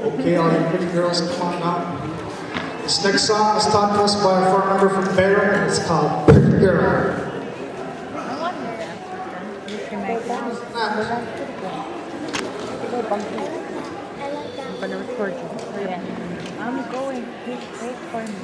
Okay, all you pretty girls, come on now. This next song is taught to us by a foreign member from Barrow, and it's called Pretty Girl. I'm gonna record you. Yeah. I'm going. Wait for me.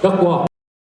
Đất qua